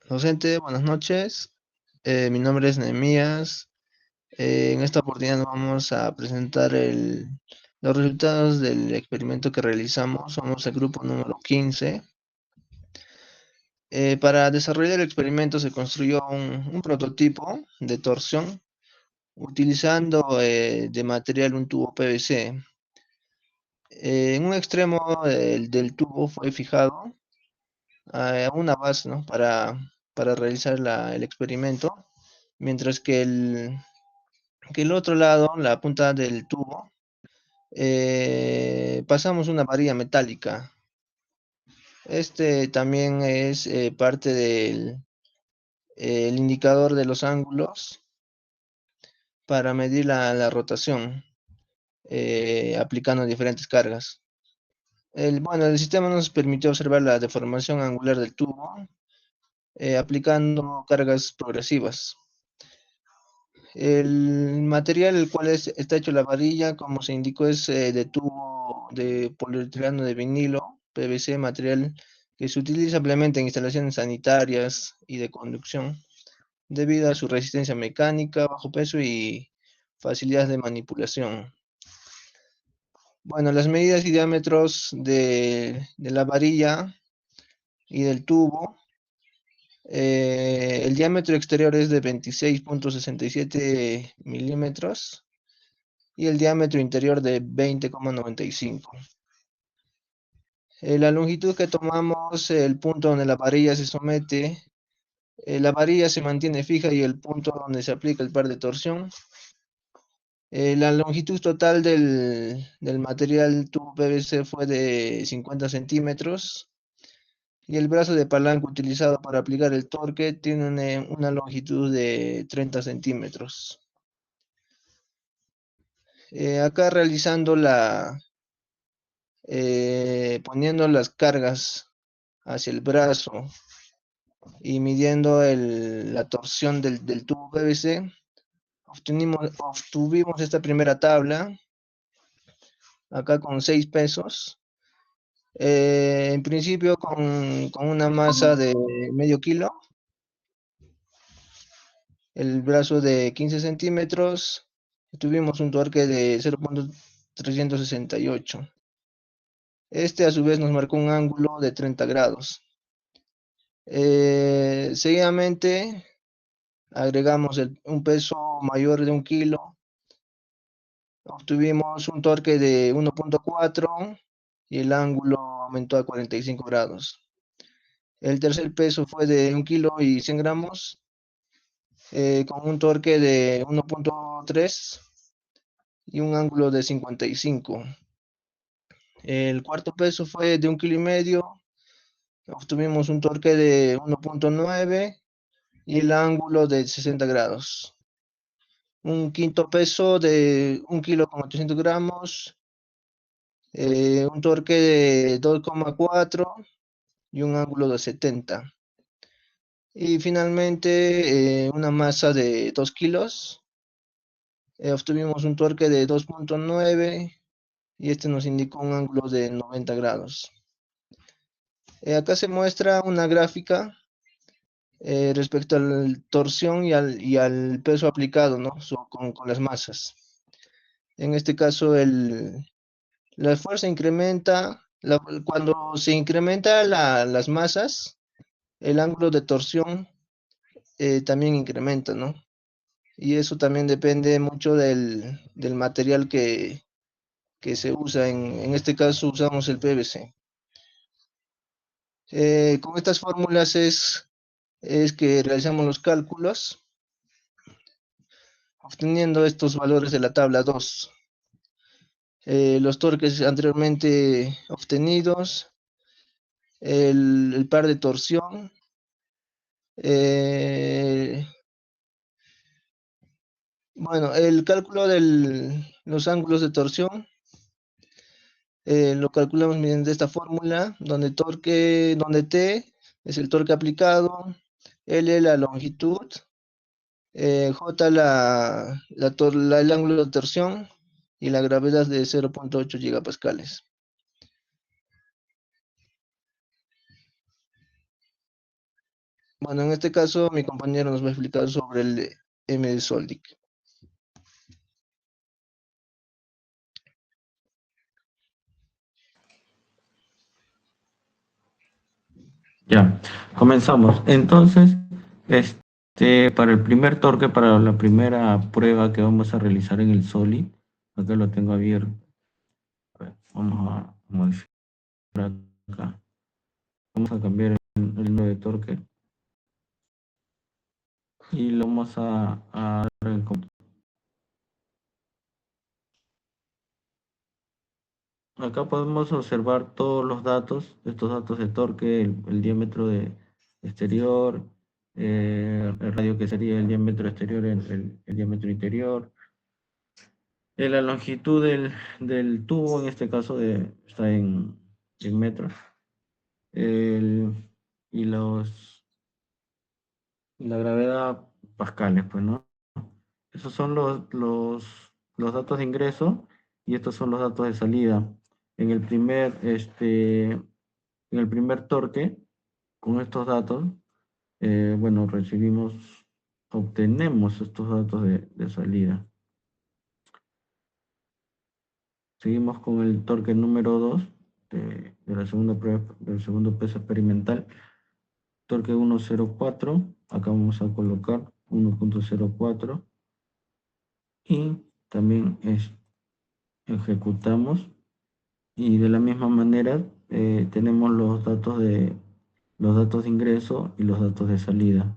Docente, buenas noches. Mi nombre es Nehemías. En esta oportunidad vamos a presentar los resultados del experimento que realizamos. Somos el grupo número 15. Para desarrollar el experimento se construyó un prototipo de torsión utilizando de material un tubo PVC. En un extremo del tubo fue fijado una base, ¿no? para realizar el experimento, mientras que el otro lado, la punta del tubo, pasamos una varilla metálica. Este también es parte del el indicador de los ángulos para medir la rotación, aplicando diferentes cargas. Bueno, el sistema nos permitió observar la deformación angular del tubo, aplicando cargas progresivas. El material el cual está hecho la varilla, como se indicó, es de tubo de polietileno de vinilo, PVC, material que se utiliza ampliamente en instalaciones sanitarias y de conducción, debido a su resistencia mecánica, bajo peso y facilidad de manipulación. Bueno, las medidas y diámetros de la varilla y del tubo. El diámetro exterior es de 26,67 milímetros y el diámetro interior de 20,95. La longitud que tomamos, el punto donde la varilla se somete, la varilla se mantiene fija y el punto donde se aplica el par de torsión. La longitud total del material tubo PVC fue de 50 centímetros y el brazo de palanca utilizado para aplicar el torque tiene una longitud de 30 centímetros. Acá realizando poniendo las cargas hacia el brazo y midiendo la torsión del tubo PVC, obtuvimos esta primera tabla, acá con 6 pesos. En principio con una masa de medio kilo, el brazo de 15 centímetros, tuvimos un torque de 0,368. Este a su vez nos marcó un ángulo de 30 grados. Seguidamente agregamos un peso mayor de 1 kilo, obtuvimos un torque de 1,4 y el ángulo aumentó a 45 grados. El tercer peso fue de 1 kilo y 100 gramos, con un torque de 1,3 y un ángulo de 55. El cuarto peso fue de 1,5 kg, obtuvimos un torque de 1,9 y el ángulo de 60 grados. Un quinto peso de 1,8 kg, un torque de 2,4 y un ángulo de 70. Y finalmente una masa de 2 kilos, obtuvimos un torque de 2,9 y este nos indicó un ángulo de 90 grados. Acá se muestra una gráfica respecto a la torsión y al peso aplicado, ¿no? Con las masas. En este caso, la fuerza incrementa, cuando se incrementa las masas, el ángulo de torsión también incrementa, ¿no? Y eso también depende mucho del material que se usa. En este caso usamos el PVC. Con estas fórmulas es que realizamos los cálculos, obteniendo estos valores de la tabla 2. Los torques anteriormente obtenidos, el par de torsión, eh, bueno, el cálculo de los ángulos de torsión, lo calculamos mediante esta fórmula, donde T es el torque aplicado, L la longitud, J el ángulo de torsión y la gravedad de 0,8 gigapascales. Bueno, en este caso mi compañero nos va a explicar sobre el M de Soldic. Ya, comenzamos. Entonces, para el primer torque, para la primera prueba que vamos a realizar en el SOLI, acá lo tengo abierto. A ver, vamos a modificar acá. Vamos a cambiar el número de torque y lo vamos a dar en acá podemos observar todos los datos, estos datos de torque, el diámetro de exterior, el radio que sería el diámetro exterior, el diámetro interior, la longitud del tubo, en este caso está en metros, el- y la gravedad pascales, pues, ¿no? Esos son los datos de ingreso y estos son los datos de salida. En el primer, en el primer torque, con estos datos, bueno, obtenemos estos datos de salida. Seguimos con el torque número 2 de la segunda prueba, del segundo peso experimental. Torque 1.04, acá vamos a colocar 1.04 y también ejecutamos y de la misma manera tenemos los datos de ingreso y los datos de salida.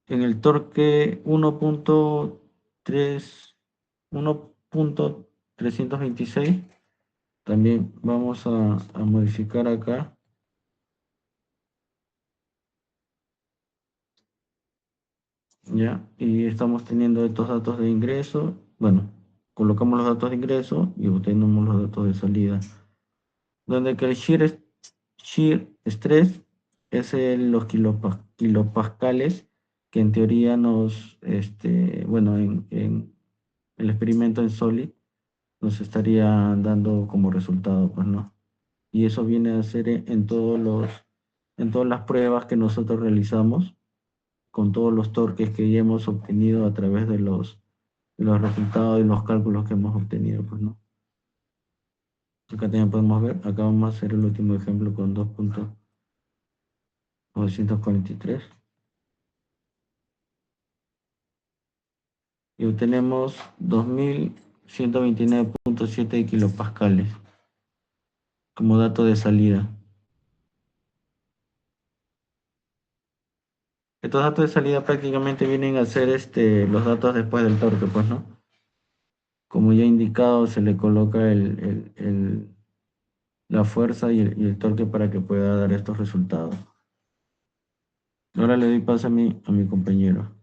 En el torque 1.326 también vamos a modificar acá, ¿ya? Y estamos teniendo estos datos de ingreso. Bueno, colocamos los datos de ingreso y obtenemos los datos de salida. Donde que el shear stress es los kilopascales que en teoría bueno, en el experimento en Solid nos estaría dando como resultado, pues no. Y eso viene a ser en todas las pruebas que nosotros realizamos, con todos los torques que ya hemos obtenido a través de los resultados y los cálculos que hemos obtenido, pues no. Acá también podemos ver, acá vamos a hacer el último ejemplo con 2.943 y obtenemos 2129.7 kilopascales como dato de salida. Estos datos de salida prácticamente vienen a ser los datos después del torque, pues, ¿no? Como ya indicado, se le coloca la fuerza y el torque para que pueda dar estos resultados. Ahora le doy paso a mi compañero.